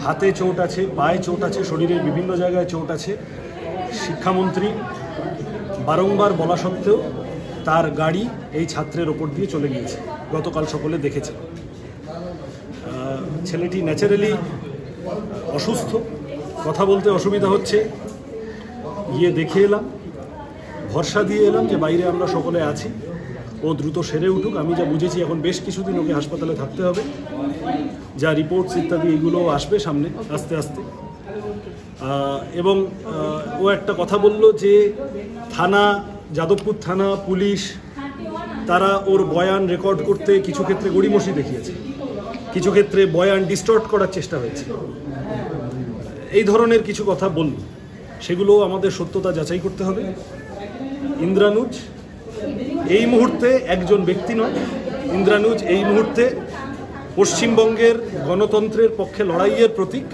হাতে চোট আছে, পায়ে চোট আছে, শরীরের বিভিন্ন জায়গায় চোট আছে। শিক্ষামন্ত্রী বারংবার বলা সত্ত্বেও তার গাড়ি এই ছাত্রের ওপর দিয়ে চলে গিয়েছে। গতকাল সকলে দেখেছে। ছেলেটি ন্যাচারালি অসুস্থ, কথা বলতে অসুবিধা হচ্ছে। গিয়ে দেখে এলাম, ভরসা দিয়ে এলাম যে বাইরে আমরা সকলে আছি, ও দ্রুত সেরে উঠুক। আমি যা বুঝেছি এখন বেশ কিছুদিন ওকে হাসপাতালে থাকতে হবে, যা রিপোর্টস ইত্যাদি এগুলো আসবে সামনে আস্তে আস্তে। এবং ও একটা কথা বলল যে থানা, যাদবপুর থানা, পুলিশ তারা ওর বয়ান রেকর্ড করতে কিছু ক্ষেত্রে গড়িমসি দেখিয়েছে, কিছু ক্ষেত্রে বয়ান ডিস্টর্ট করার চেষ্টা হয়েছে, এই ধরনের কিছু কথা বলল। সেগুলো আমাদের সত্যতা যাচাই করতে হবে। ইন্দ্রানুজ এই মুহূর্তে একজন ব্যক্তি নয়, ইন্দ্রানুজ এই মুহূর্তে পশ্চিমবঙ্গের গণতন্ত্রের পক্ষে লড়াইয়ের প্রতীক,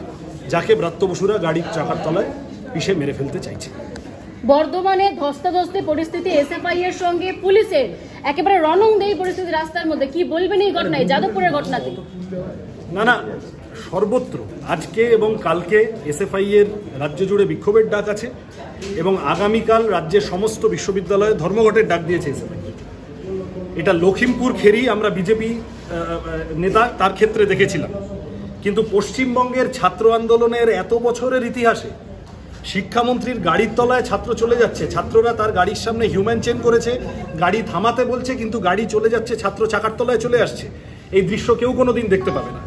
যাকে ব্রাত্য বসুরা গাড়ির চাকার তলায় পিষে মেরে ফেলতে চাইছে। বর্ধমানে ধস্তাধস্তি পরিস্থিতি, এসএফআই এর সঙ্গে পুলিশের একেবারে রণংদেহী পরিস্থিতি রাস্তার মধ্যে, কি বলবেন এই ঘটনায়, যাদবপুরের ঘটনাতে? না, সর্বত্র আজকে এবং কালকে এসএফআই এর রাজ্য জুড়ে বিক্ষোভের ডাক আছে এবং আগামীকাল রাজ্যের সমস্ত বিশ্ববিদ্যালয়ে ধর্মঘটের ডাক দিয়েছে এসএফআই। এটা লখিমপুর খেরি আমরা বিজেপি নেতা তার ক্ষেত্রে দেখেছিলাম, কিন্তু পশ্চিমবঙ্গের ছাত্র আন্দোলনের এত বছরের ইতিহাসে শিক্ষামন্ত্রীর গাড়ির তলায় ছাত্র চলে যাচ্ছে, ছাত্ররা তার গাড়ির সামনে হিউম্যান চেন করেছে, গাড়ি থামাতে বলছে কিন্তু গাড়ি চলে যাচ্ছে, ছাত্র চাকার তলায় চলে আসছে। এই দৃশ্য কেউ কোনোদিন দেখতে পাবে না,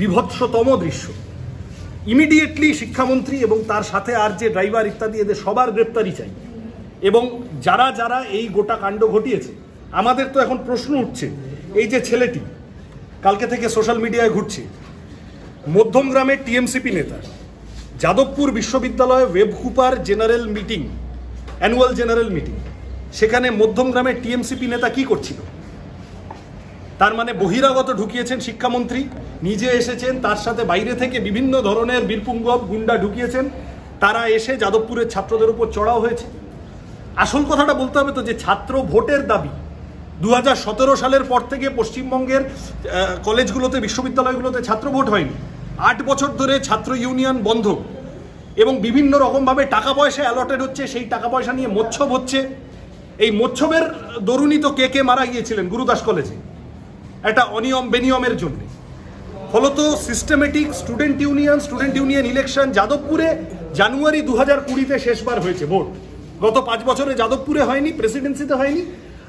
বিভৎসতম দৃশ্য। ইমিডিয়েটলি শিক্ষামন্ত্রী এবং তার সাথে আর যে ড্রাইভার ইত্যাদি এদের সবার গ্রেপ্তারি চাই। এবং যারা যারা এই গোটা কাণ্ড ঘটিয়েছে, আমাদের তো এখন প্রশ্ন উঠছে, এই যে ছেলেটি কালকে থেকে সোশ্যাল মিডিয়ায় ঘুরছে, মধ্যমগ্রামের টিএমসিপি নেতা, যাদবপুর বিশ্ববিদ্যালয়ে ওয়েবকুপার general meeting, annual general meeting, সেখানে মধ্যমগ্রামের টিএমসিপি নেতা কি করছিল? তার মানে বহিরাগত ঢুকিয়েছেন শিক্ষামন্ত্রী, নিজে এসেছেন, তার সাথে বাইরে থেকে বিভিন্ন ধরনের বীরপুঙ্গব গুন্ডা ঢুকিয়েছেন, তারা এসে যাদবপুরের ছাত্রদের উপর চড়াও হয়েছে। আসল কথাটা বলতে হবে তো, যে ছাত্র ভোটের দাবি 2017 সালের পর থেকে পশ্চিমবঙ্গের কলেজগুলোতে, বিশ্ববিদ্যালয়গুলোতে ছাত্র ভোট হয়নি। 8 বছর ধরে ছাত্র ইউনিয়ন বন্ধ এবং বিভিন্ন রকমভাবে টাকা পয়সা অ্যালটেড হচ্ছে, সেই টাকা পয়সা নিয়ে মোচ্ছব হচ্ছে। এই মোচ্ছবের দরুনই তো কে মারা গিয়েছিলেন গুরুদাস কলেজে, একটা অনিয়ম বেনিয়মের জন্য। ফলত সিস্টেমেটিক স্টুডেন্ট ইউনিয়ন ইলেকশন যাদবপুরে জানুয়ারি 2020-তে শেষবার হয়েছে ভোট। গত 5 বছরে যাদবপুরে হয়নি, প্রেসিডেন্সিতে হয়নি,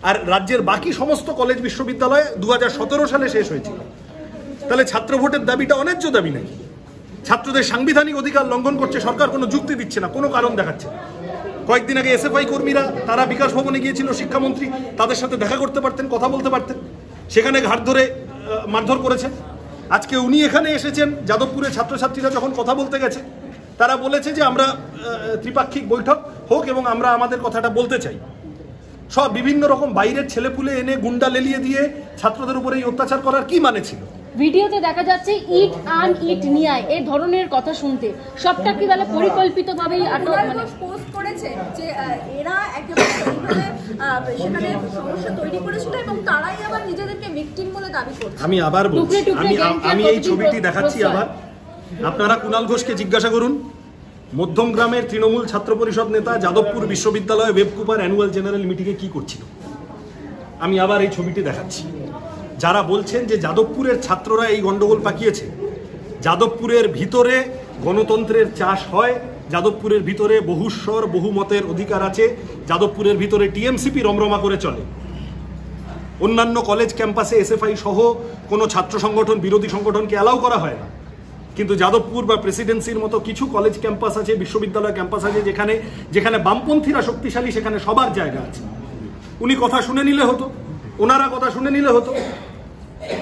আর রাজ্যের বাকি সমস্ত কলেজ বিশ্ববিদ্যালয়ে 2017 সালে শেষ হয়েছিল। তাহলে ছাত্র ভোটের দাবিটা অন্যায্য দাবি নাকি? ছাত্রদের সাংবিধানিক অধিকার লঙ্ঘন করছে সরকার, কোনো যুক্তি দিচ্ছে না, কোনো কারণ দেখাচ্ছে না। কয়েকদিন আগে এসএফআই কর্মীরা তারা বিকাশ ভবনে গিয়েছিল, শিক্ষামন্ত্রী তাদের সাথে দেখা করতে পারতেন, কথা বলতে পারতেন, সেখানে ঘাট ধরে মারধর করেছেন। আজকে উনি এখানে এসেছেন, যাদবপুরের ছাত্রছাত্রীরা যখন কথা বলতে গেছে তারা বলেছে যে আমরা ত্রিপাক্ষিক বৈঠক হোক এবং আমরা আমাদের কথাটা বলতে চাই। সব বিভিন্ন রকম বাইরের ছেলেপুলে এনে গুন্ডা লেলিয়ে দিয়ে ছাত্রদের উপরে এই অত্যাচার করার কি মানে ছিল? ভিডিওতে দেখা যাচ্ছে ইট আন ইট নিয়ে এই ধরনের কথা শুনতে, সবটা কি তাহলে পরিকল্পিতভাবেই পোস্ট করেছে যে এরা একেবারে সেখানে সমস্যা তৈরি করেছিল এবং তারাই আবার নিজেদেরকে ভিকটিম বলে দাবি করছে। আমি আবার বলছি, আমি এই ছবিটি দেখাচ্ছি আবার, আপনারা কুণাল ঘোষকে জিজ্ঞাসা করুন। মধ্যমগ্রামের তৃণমূল ছাত্র পরিষদ নেতা যাদবপুর বিশ্ববিদ্যালয়ে ওয়েবকুপার অ্যানুয়াল জেনারেল মিটিংয়ে কি করছিল? আমি আবার এই ছবিটি দেখাচ্ছি। যারা বলছেন যে যাদবপুরের ছাত্ররা এই গন্ডগোল পাকিয়েছে, যাদবপুরের ভিতরে গণতন্ত্রের চাষ হয়, যাদবপুরের ভিতরে বহুস্বর বহুমতের অধিকার আছে, যাদবপুরের ভিতরে টিএমসিপি রমরমা করে চলে। অন্যান্য কলেজ ক্যাম্পাসে এসএফআই সহ কোনো ছাত্র সংগঠন, বিরোধী সংগঠনকে অ্যালাউ করা হয় না, কিন্তু যাদবপুর বা প্রেসিডেন্সির মতো কিছু কলেজ ক্যাম্পাস আছে, বিশ্ববিদ্যালয় ক্যাম্পাস আছে, যেখানে বামপন্থীরা শক্তিশালী, সেখানে সবার জায়গা আছে। উনি কথা শুনে নিলে হতো, ওনারা কথা শুনে নিলে হতো।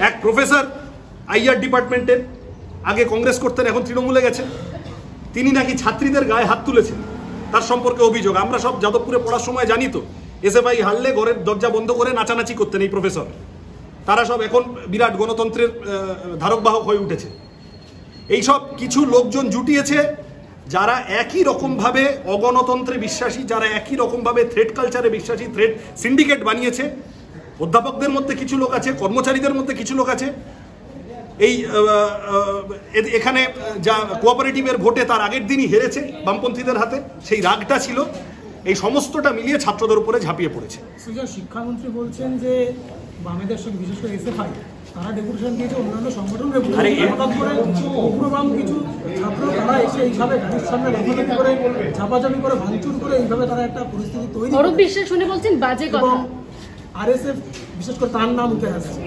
এক প্রফেসর আইআর ডিপার্টমেন্টের, আগে কংগ্রেস করতেন, এখন তৃণমূলে গেছেন, তিনি নাকি ছাত্রীদের গায়ে হাত তুলেছেন, তার সম্পর্কে অভিযোগ। আমরা সব যাদবপুরে পড়ার সময় জানি তো, এসএফআই হারলে ঘরের দরজা বন্ধ করে নাচানাচি করতেন এই প্রফেসর। তারা সব এখন বিরাট গণতন্ত্রের ধারক বাহক হয়ে উঠেছে। এইসব কিছু লোকজন জুটিয়েছে যারা একই রকমভাবে অগণতন্ত্রে বিশ্বাসী, যারা একই রকমভাবে থ্রেড কালচারে বিশ্বাসী, থ্রেড সিন্ডিকেট বানিয়েছে। অধ্যাপকদের মধ্যে কিছু লোক আছে, কর্মচারীদের মধ্যে কিছু লোক আছে, এই এখানে যা কোঅপারেটিভের ভোটে তার আগের দিনই হেরেছে বামপন্থীদের হাতে, সেই রাগটা ছিল, এই সমস্তটা মিলিয়ে ছাত্রদের উপরে ঝাঁপিয়ে পড়েছে। শিক্ষামন্ত্রী বলছেন যে বামেদের সঙ্গে বিশেষ করে এসএফআই তারা ডেপুটেশন দিয়েছে অন্যান্য সংগঠনের উগ্রবাম কিছু ছাত্র তারা এসে এইভাবে গাড়ির সামনে লাফালাফি করে ঝাপাঝাপি করে ভাঙচুর করে এইভাবে তারা একটা পরিস্থিতি তৈরি অরূপ বিশ্বাস শুনে বলছেন বাজে কথা। আরএসএফ বিশেষ করে তার নাম উঠে আসছে।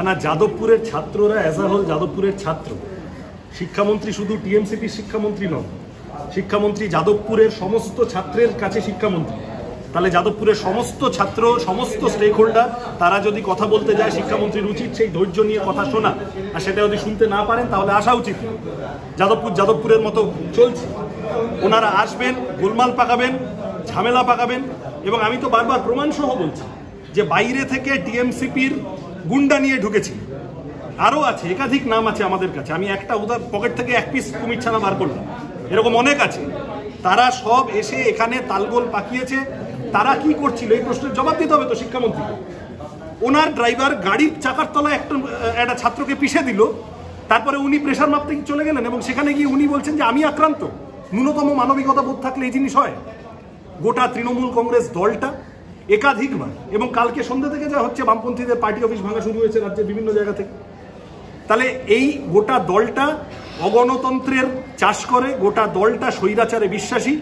না, যাদবপুরের ছাত্ররা অ্যাজ আ হোল যাদবপুরের ছাত্র। শিক্ষামন্ত্রী শুধু টিএমসিপির শিক্ষামন্ত্রী নন, শিক্ষামন্ত্রী যাদবপুরের সমস্ত ছাত্রের কাছে শিক্ষামন্ত্রী। তাহলে যাদবপুরের সমস্ত ছাত্র, সমস্ত স্টেক হোল্ডার তারা যদি কথা বলতে যায়, শিক্ষামন্ত্রীর উচিত সেই ধৈর্য নিয়ে কথা শোনা, আর সেটা যদি শুনতে না পারেন তাহলে আসা উচিত। যাদবপুরের মতো চলছে, ওনারা আসবেন, গোলমাল পাকাবেন, ঝামেলা পাকাবেন, এবং আমি তো বারবার প্রমাণসহ বলছি যে বাইরে থেকে টিএমসিপির গুন্ডা নিয়ে ঢুকেছি, আরও আছে, একাধিক নাম আছে আমাদের কাছে। আমি একটা উদার পকেট থেকে এক পিস কুমির ছানা বার করলাম, এরকম অনেক আছে। তারা সব এসে এখানে তালগোল পাকিয়েছে। তারা কি করছিল এই প্রশ্নের জবাব দিতে হবে তো শিক্ষামন্ত্রীকে। ওনার ড্রাইভার গাড়ির চাকার তলায় একটা ছাত্রকে পিষে দিল, তারপরে উনি প্রেশার মাপতে চলে গেলেন, এবং সেখানে গিয়ে উনি বলছেন যে আমি আক্রান্ত। ন্যূনতম মানবিকতা বোধ থাকলে এই জিনিস হয়? গোটা তৃণমূল কংগ্রেস দলটা একাধিকবার, এবং কালকে সন্ধ্যা থেকে যা হচ্ছে, বামপন্থীদের পার্টি অফিস ভাঙা শুরু হয়েছে রাজ্যের বিভিন্ন জায়গা থেকে। তাহলে এই গোটা দলটা অগণতন্ত্রের চাষ করে, গোটা দলটা স্বৈরাচারে বিশ্বাসী।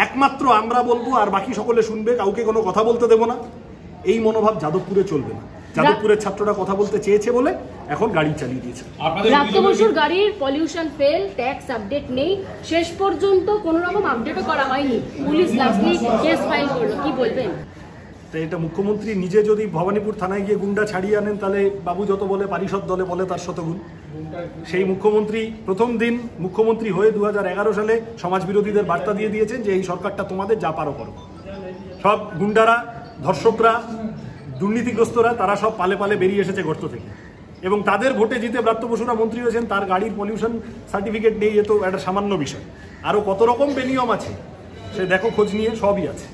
একমাত্র আমরা বলবো আর বাকি সকলে শুনবে, কাউকে কোনো কথা বলতে দেব না, এই মনোভাব যাদবপুরে চলবে না। যাদবপুরের ছাত্ররা কথা বলতে চেয়েছে বলে এখন গাড়ি চালিয়ে দিয়েছে। প্রাপ্ত বসুর গাড়ির পলিউশন ফেল, ট্যাক্স আপডেট নেই, শেষ পর্যন্ত কোনো রকম আপডেটও করা হয়নি, পুলিশ লাস্টলি কেস ফাইল করলো, কি বলবেন? তো এটা মুখ্যমন্ত্রী নিজে যদি ভবানীপুর থানায় গিয়ে গুন্ডা ছাড়িয়ে আনেন, তাহলে বাবু যত বলে পারিষদ দলে বলে তার শতগুণ। সেই মুখ্যমন্ত্রী প্রথম দিন মুখ্যমন্ত্রী হয়ে 2011 সালে সমাজবিরোধীদের বার্তা দিয়ে দিয়েছেন যে এই সরকারটা তোমাদের যা পারো করো। সব গুন্ডারা, ধর্ষকরা, দুর্নীতিগ্রস্তরা তারা সব পালে পালে বেরিয়ে এসেছে গর্ত থেকে, এবং তাদের ভোটে জিতে ব্রাত্য বসুরা মন্ত্রী হয়েছেন। তার গাড়ির পলিউশন সার্টিফিকেট নেই, এ তো একটা সামান্য বিষয়। আরও কত রকম বেনিয়ম আছে সে দেখো, খোঁজ নিয়ে সবই আছে।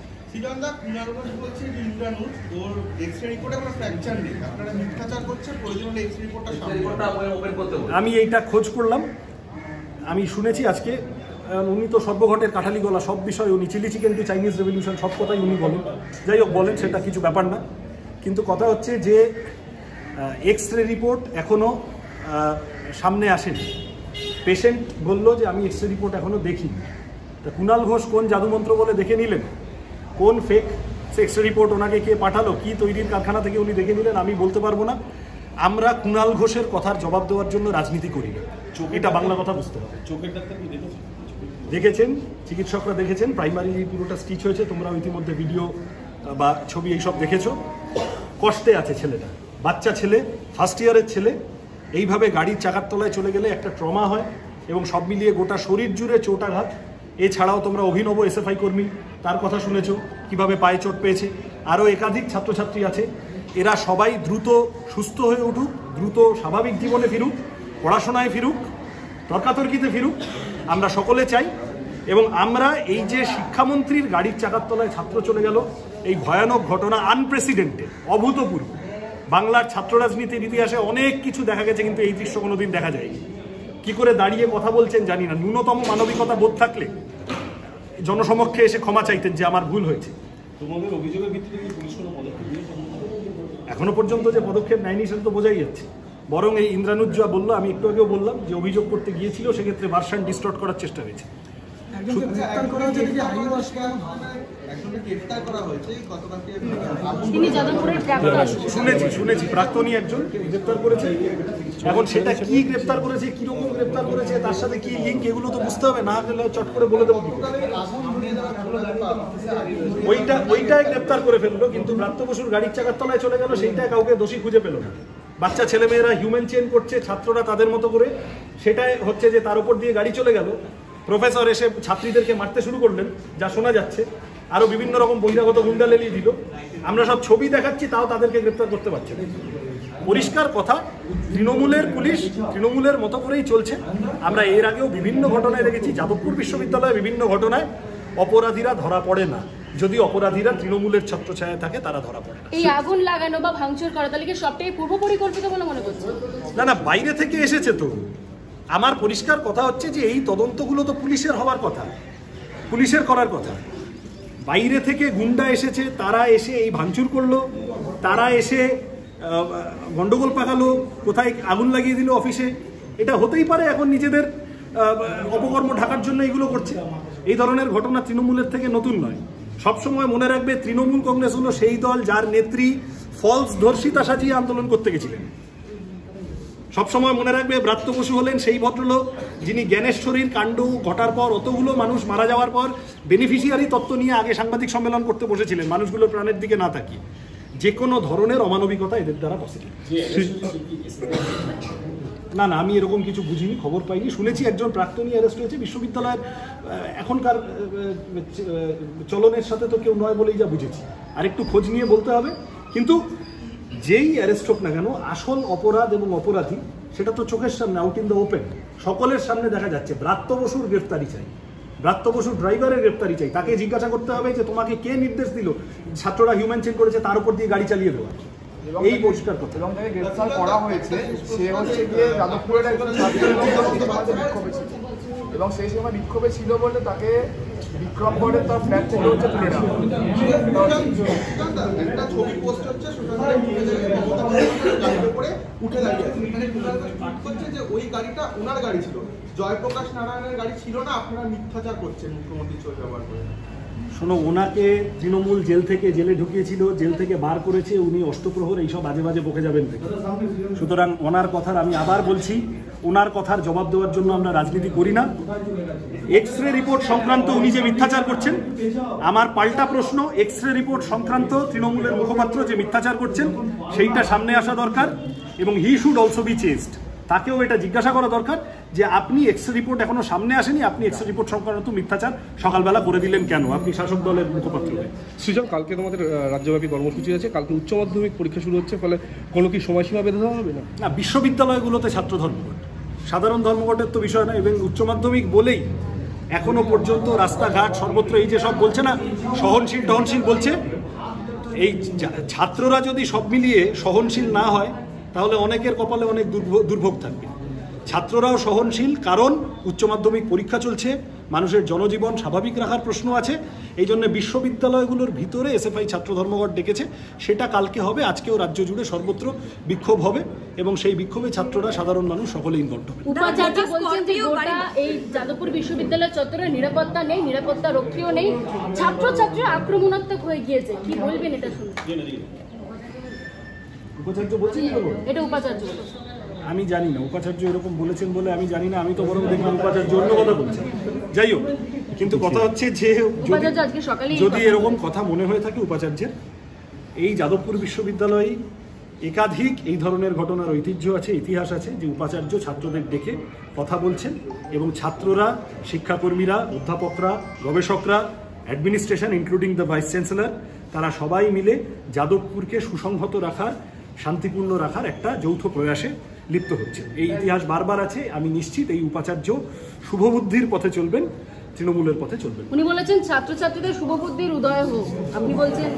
আমি এইটা খোঁজ করলাম, আমি শুনেছি আজকে। উনি তো সর্বঘটের কাঠালি গলা, সব বিষয় উনি, chilli chicken to Chinese revolution সব কথাই উনি বলেন। যাই হোক, বলেন, সেটা কিছু ব্যাপার না। কিন্তু কথা হচ্ছে যে এক্স-রে রিপোর্ট এখনও সামনে আসেনি। পেশেন্ট বলল যে আমি এক্স-রে রিপোর্ট এখনও দেখিনি। তা কুণাল ঘোষ কোন জাদুমন্ত্র বলে দেখে নিলেন, কোন ফেক এক্স-রে রিপোর্ট ওনাকে কে পাঠালো, কি তৈরির কারখানা থেকে উনি দেখে নিলেন, আমি বলতে পারবো না। আমরা কুণাল ঘোষের কথার জবাব দেওয়ার জন্য রাজনীতি করি না, এটা বাংলা কথা বুঝতে হবে। চোখের ডাক্তার কি দেখেছেন, চিকিৎসকরা দেখেছেন, প্রাইমারিলি পুরোটা স্টিচ হয়েছে, তোমরা ইতিমধ্যে ভিডিও বা ছবি এইসব দেখেছো। কষ্টে আছে ছেলেটা, বাচ্চা ছেলে, ফার্স্ট ইয়ারের ছেলে। এইভাবে গাড়ির চাকার তলায় চলে গেলে একটা ট্রমা হয়, এবং সব মিলিয়ে গোটা শরীর জুড়ে চোটাঘাত। এছাড়াও তোমরা অভিনব এসএফআই কর্মী, তার কথা শুনেছো কিভাবে পায়ে চোট পেয়েছে। আরও একাধিক ছাত্রছাত্রী আছে। এরা সবাই দ্রুত সুস্থ হয়ে উঠুক, দ্রুত স্বাভাবিক জীবনে ফিরুক, পড়াশোনায় ফিরুক, তর্কাতর্কিতে ফিরুক, আমরা সকলে চাই। এবং আমরা এই যে শিক্ষামন্ত্রীর গাড়ির চাকার তলায় ছাত্র চলে গেল, এই ভয়ানক ঘটনা আনপ্রেসিডেন্টেড, অভূতপূর্ব। বাংলার ছাত্র রাজনীতির ইতিহাসে অনেক কিছু দেখা গেছে, কিন্তু এই দৃশ্য কোনোদিন দেখা যায়নি। কি করে দাঁড়িয়ে কথা বলছেন জানি না। ন্যূনতম মানবিকতা বোধ থাকলে জনসমক্ষে এসে ক্ষমা চাইতেন যে আমার ভুল হয়েছে। তোমাদের অভিযোগের ভিত্তিতে কি পুলিশ কোনো পদক্ষেপ নিয়েছে? এখনো পর্যন্ত যে পদক্ষেপ নেয়নি সেটা তো বোঝাই যাচ্ছে। বরং এই ইন্দ্রানুজ যা বললো, আমি একটু আগেও বললাম যে অভিযোগ করতে গিয়েছিল, সেক্ষেত্রে ভার্সন ডিস্টর্ট করার চেষ্টা হয়েছে। শুনেছি প্রাক্তনী একজন গ্রেপ্তার করেছে। এখন সেটা কি গ্রেপ্তার করেছে, কিরকম গ্রেপ্তার করেছে, তার সাথে কি লিঙ্ক, এগুলো তো বুঝতে হবে, না গেলে চট করে বলে দেবো। ওইটাই গ্রেপ্তার করে ফেললো, কিন্তু ব্রাত্য বসুর গাড়ির চাকার তলায় চলে গেল, সেইটা কাউকে দোষী খুঁজে পেল না। বাচ্চা ছেলেমেয়েরা হিউম্যান চেন করছে, ছাত্ররা তাদের মতো করে, সেটাই হচ্ছে যে তার উপর দিয়ে গাড়ি চলে গেল। প্রফেসর এসে ছাত্রীদেরকে মারতে শুরু করলেন, যা শোনা যাচ্ছে। আরও বিভিন্ন রকম বহিরাগত গুন্ডা লেলিয়ে দিল। আমরা সব ছবি দেখাচ্ছি, তাও তাদেরকে গ্রেপ্তার করতে পারছে না। পরিষ্কার কথা, তৃণমূলের পুলিশ তৃণমূলের মতো করেই চলছে। আমরা এর আগেও বিভিন্ন ঘটনায় দেখেছি, যাদবপুর বিশ্ববিদ্যালয়ে বিভিন্ন ঘটনায় অপরাধীরা ধরা পড়ে না। যদি অপরাধীরা তৃণমূলের ছত্রছায়ায় থাকে তারা ধরা পড়ে না। এই আগুন লাগানো বা ভাঙচুর করা তাহলে কি সবটাই পূর্ব পরিকল্পিত বলে মনে করছে? না, বাইরে থেকে এসেছে তো। আমার পরিষ্কার কথা হচ্ছে যে এই তদন্তগুলো তো পুলিশের হওয়ার কথা, পুলিশের করার কথা। বাইরে থেকে গুন্ডা এসেছে, তারা এসে এই ভাঙচুর করলো, তারা এসে গন্ডগোল পাকালো, কোথায় আগুন লাগিয়ে দিল অফিসে। এটা হতেই পারে এখন নিজেদের অপকর্ম ঢাকার জন্য এগুলো করছে। এই ধরনের ঘটনা তৃণমূলের থেকে নতুন নয়। সবসময় মনে রাখবে, তৃণমূল কংগ্রেস হলো সেই দল যার নেত্রী ফলস ধর্ষিতা সাজিয়ে আন্দোলন করতে গেছিলেন। সবসময় মনে রাখবে, ব্রাত্য বসু হলেন সেই ভদ্রলোক যিনি জ্ঞানেশ্বরীর কাণ্ড ঘটার পর, অতগুলো মানুষ মারা যাওয়ার পর বেনিফিশিয়ারি তত্ত্ব নিয়ে আগে সাংবাদিক সম্মেলন করতে বসেছিলেন, মানুষগুলোর প্রাণের দিকে না তাকিয়ে। যে কোনো ধরনের অমানবিকতা এদের দ্বারা পসিবল। না, আমি এরকম কিছু বুঝিনি, খবর পাইনি। শুনেছি একজন প্রাক্তনী অ্যারেস্ট হয়েছে। বিশ্ববিদ্যালয়ের এখনকার চলনের সাথে তো কেউ নয় বলেই যা বুঝেছি, আর একটু খোঁজ নিয়ে বলতে হবে। কিন্তু যেই অ্যারেস্ট হোক না কেন, আসল অপরাধ এবং অপরাধী সেটা তো চোখের সামনে, আউট ইন দ্য ওপেন, সকলের সামনে দেখা যাচ্ছে। ব্রাত্য বসুর গ্রেফতারি চাই, ব্রাত্য বসুর ড্রাইভারের গ্রেফতারি চাই। তাকে জিজ্ঞাসা করতে হবে যে তোমাকে কে নির্দেশ দিল ছাত্ররা হিউম্যান চেইন করেছে তার উপর দিয়ে গাড়ি চালিয়ে দেওয়া। এই পরিষ্কার কথা। এবং তাকে গ্রেফতার করা হয়েছে, সে হচ্ছে গিয়ে যাদবপুরের একজন ছাত্রের বিক্ষোভে ছিল, এবং সেই সময় বিক্ষোভে ছিল বলে তাকে বিক্রমগড়ের তার ফ্ল্যাট থেকে হচ্ছে তুলে নেওয়া। একটা ছবি পোস্ট হচ্ছে উঠে দাঁড়িয়েছে, এখানে হচ্ছে যে ওই গাড়িটা ওনার গাড়ি ছিল, জয়প্রকাশ নারায়ণের গাড়ি ছিল না। আপনারা মিথ্যাচার করছেন মুখ্যমন্ত্রীর ছবি ব্যবহার করে। শোনো, ওনাকে তৃণমূল জেল থেকে জেলে ঢুকিয়েছিল, জেল থেকে বার করেছে, উনি অষ্টপ্রহর এইসব বাজে বাজে বকে যাবেন থেকে। সুতরাং ওনার কথার, আমি আবার বলছি, ওনার কথার জবাব দেওয়ার জন্য আমরা রাজনীতি করি না। এক্স রে রিপোর্ট সংক্রান্ত উনি যে মিথ্যাচার করছেন, আমার পাল্টা প্রশ্ন, এক্স রে রিপোর্ট সংক্রান্ত তৃণমূলের মুখপাত্র যে মিথ্যাচার করছেন সেইটা সামনে আসা দরকার, এবং he should also be chased. তাকেও এটা জিজ্ঞাসা করা দরকার যে আপনি এক্স রে রিপোর্ট এখনো সামনে আসেনি, আপনি এক্স রে রিপোর্ট সংক্রান্ত মিথ্যাচার সকালবেলা করে দিলেন কেন? আপনি শাসক দলের মুখপাত্র। সৃজন, কালকে তোমাদের রাজ্যব্যাপী কর্মসূচি আছে, কালকে উচ্চ মাধ্যমিক পরীক্ষা শুরু হচ্ছে, ফলে কোনো কি সময়সীমা বেঁধে দেওয়া হবে না? না, বিশ্ববিদ্যালয়গুলোতে ছাত্র ধর্মঘট, সাধারণ ধর্মঘটের তো বিষয় না। এবং উচ্চ মাধ্যমিক বলেই এখনো পর্যন্ত রাস্তাঘাট সর্বত্র এই যে সব বলছে না, সহনশীল টহনশীল বলছে, এই ছাত্ররা যদি সব মিলিয়ে সহনশীল না হয় তাহলে অনেকের কপালে অনেক দুর্ভোগ থাকবে। ছাত্ররাও সহনশীল, কারণ উচ্চ মাধ্যমিক পরীক্ষা চলছে, মানুষের জনজীবন স্বাভাবিক রাখার প্রশ্ন আছে। এই জন্য বিশ্ববিদ্যালয়গুলোর ভিতরে এসএফআই ছাত্র ধর্মঘট ডেকেছে, সেটা কালকে হবে। আজকেও রাজ্য জুড়ে সর্বত্র বিক্ষোভ হবে, এবং সেই বিক্ষোভে ছাত্ররা, সাধারণ মানুষ সকলে ইনভলভ হবে। উপাচার্য বলছেন যে গোটা এই যাদবপুর বিশ্ববিদ্যালয় চত্বরে নিরাপত্তা নেই, নিরাপত্তা রক্ষীও নেই, ছাত্রছাত্রীরা আক্রমণাত্মক হয়ে গিয়েছে। কি বলবেন এটা শুনে? উপাচার্য বলছেন এটা উপাচার্য, আমি জানি না উপাচার্য এরকম বলেছেন বলে, আমি জানি না। আমি তো বরং দেখলাম উপাচার্য অন্য কথা বলছেন। যাই হোক, কিন্তু কথা হচ্ছে যে যদি এরকম কথা মনে হয়ে থাকে উপাচার্যের, এই যাদবপুর বিশ্ববিদ্যালয়ে একাধিক এই ধরনের ঘটনার ঐতিহ্য আছে, ইতিহাস আছে, যে উপাচার্য ছাত্রদের ডেকে কথা বলছেন, এবং ছাত্ররা, শিক্ষাকর্মীরা, অধ্যাপকরা, গবেষকরা, administration including the vice chancellor, তারা সবাই মিলে যাদবপুরকে সুসংহত রাখার, শান্তিপূর্ণ রাখার একটা যৌথ প্রয়াসে লিপ্ত হচ্ছে। এই ইতিহাস বারবার আছে। আমি নিশ্চিত এই উপাচার্য শুভবুদ্ধির পথে চলবেন, তৃণমূলের পথে চলবেন। উনি বলেছেন ছাত্রছাত্রীদের শুভবুদ্ধির উদয় হোক, আপনি বলছেন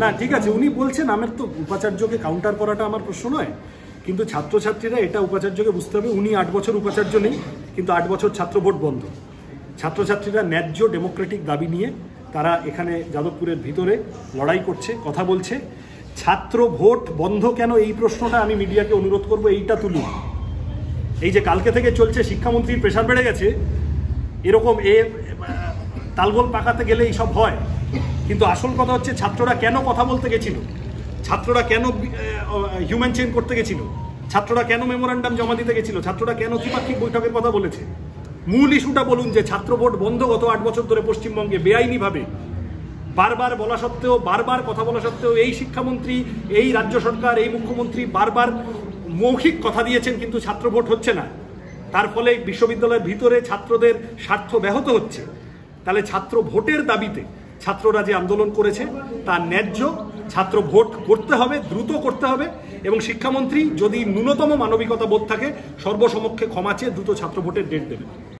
না, ঠিক আছে, উনি বলছেন। আমার তো উপাচার্যকে কাউন্টার করাটা আমার প্রশ্ন নয়, কিন্তু ছাত্রছাত্রীরা এটা উপাচার্যকে বুঝতে হবে। উনি 8 বছর উপাচার্য নেই, কিন্তু 8 বছর ছাত্র ভোট বন্ধ। ছাত্রছাত্রীরা ন্যায্য ডেমোক্রেটিক দাবি নিয়ে তারা এখানে যাদবপুরের ভিতরে লড়াই করছে, কথা বলছে। ছাত্র ভোট বন্ধ কেন, এই প্রশ্নটা আমি মিডিয়াকে অনুরোধ করব এইটা তুলুন। এই যে কালকে থেকে চলছে শিক্ষামন্ত্রীর প্রেশার বেড়ে গেছে, এরকম তালগোল পাকাতে গেলে এইসব হয়। কিন্তু আসল কথা হচ্ছে ছাত্ররা কেন কথা বলতে গেছিল, ছাত্ররা কেন হিউম্যান চেইন করতে গেছিল, ছাত্ররা কেন মেমোরান্ডাম জমা দিতে গেছিল, ছাত্ররা কেন ত্রিপাক্ষিক বৈঠকের কথা বলেছে। মূল ইস্যুটা বলুন, যে ছাত্র ভোট বন্ধ গত 8 বছর ধরে পশ্চিমবঙ্গে বেআইনিভাবে বারবার বলা সত্ত্বেও, বারবার কথা বলা সত্ত্বেও, এই শিক্ষামন্ত্রী, এই রাজ্য সরকার, এই মুখ্যমন্ত্রী বারবার মৌখিক কথা দিয়েছেন, কিন্তু ছাত্র ভোট হচ্ছে না। তার ফলে বিশ্ববিদ্যালয়ের ভিতরে ছাত্রদের স্বার্থ ব্যাহত হচ্ছে। তাহলে ছাত্র ভোটের দাবিতে ছাত্ররা যে আন্দোলন করেছে তা ন্যায্য। ছাত্র ভোট করতে হবে, দ্রুত করতে হবে, এবং শিক্ষামন্ত্রী যদি ন্যূনতম মানবিকতা বোধ থাকে সর্বসমক্ষে ক্ষমা চেয়ে দ্রুত ছাত্র ভোটের ডেট দেবেন।